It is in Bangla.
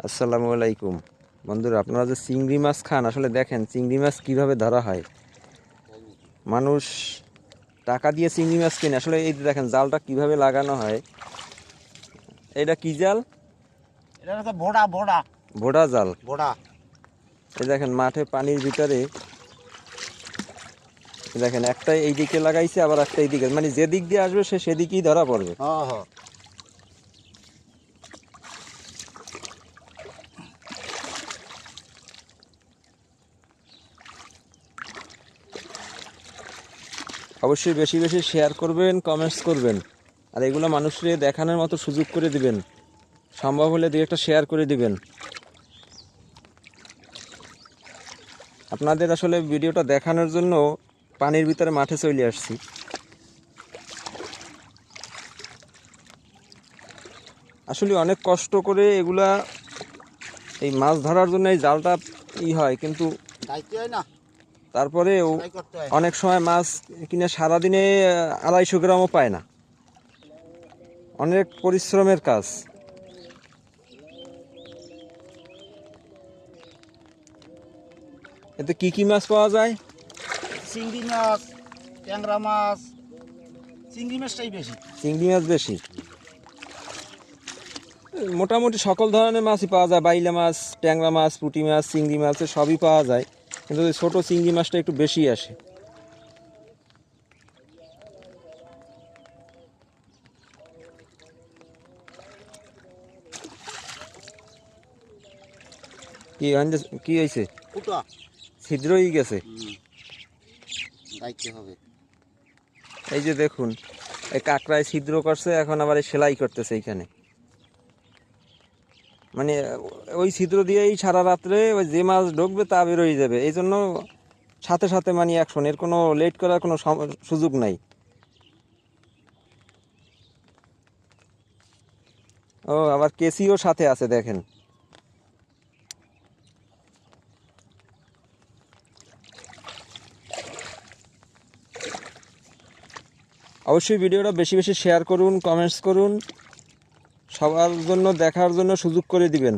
আসসালামু আলাইকুম বন্ধুরা, আপনারা যে চিংড়ি মাছ খান, আসলে দেখেন চিংড়ি মাছ কিভাবে ধরা হয়। মানুষ টাকা দিয়ে চিংড়ি মাছ কিনে, আসলে এই যে দেখেন জালটা কিভাবে লাগানো হয়। এটা কি জাল? এটা হচ্ছে ভোড়া ভোড়া জাল। ভোড়া এই দেখেন মাঠে পানির ভিতরে, দেখেন একটা এই দিকে লাগাইছে, আবার একটা এই দিকে, মানে যেদিক দিয়ে আসবে সে সেদিকেই ধরা পড়বে। হ্যাঁ হ্যাঁ। অবশ্যই বেশি বেশি শেয়ার করবেন, কমেন্টস করবেন, আর এগুলো মানুষকে দেখানোর মতো সুযোগ করে দিবেন। সম্ভব হলে দুই একটা শেয়ার করে দিবেন। আপনাদের আসলে ভিডিওটা দেখানোর জন্য পানির ভিতরে মাঠে চলে আসছি। আসলে অনেক কষ্ট করে এগুলা এই মাছ ধরার জন্য এই জালটা হয়, কিন্তু তারপরেও অনেক সময় মাছ কিনে সারাদিনে 250 গ্রামও পায় না। অনেক পরিশ্রমের কাজ। এতে কি কি মাছ পাওয়া যায়? চিংড়ি মাছ, ট্যাংরা মাছ, চিংড়ি মাছটাই বেশি। চিংড়ি মাছ বেশি। মোটামুটি সকল ধরনের মাছই পাওয়া যায়, বাইলা মাছ, ট্যাংরা মাছ, পুঁটি মাছ, চিংড়ি মাছ সবই পাওয়া যায়, কিন্তু ওই ছোটো চিংড়ি মাছটা একটু বেশি আসে। কি হয়েছে? ছিদ্র হয়ে গেছে। এই যে দেখুন, এই কাঁকড়ায় ছিদ্র করছে, এখন আবার এই সেলাই করতেছে এইখানে। মানে ওই ছিদ্র দিয়েই সারা রাত্রে ওই যে মাছ ঢুকবে তা বেরোয় যাবে, এই জন্য সাথে সাথে মানে অ্যাকশন, এর কোনো লেট করার কোনো সুযোগ নাই। ও আবার কেসিও সাথে আছে দেখেন। অবশ্যই ভিডিওটা বেশি বেশি শেয়ার করুন, কমেন্টস করুন, সবার জন্য দেখার জন্য সুযোগ করে দিবেন।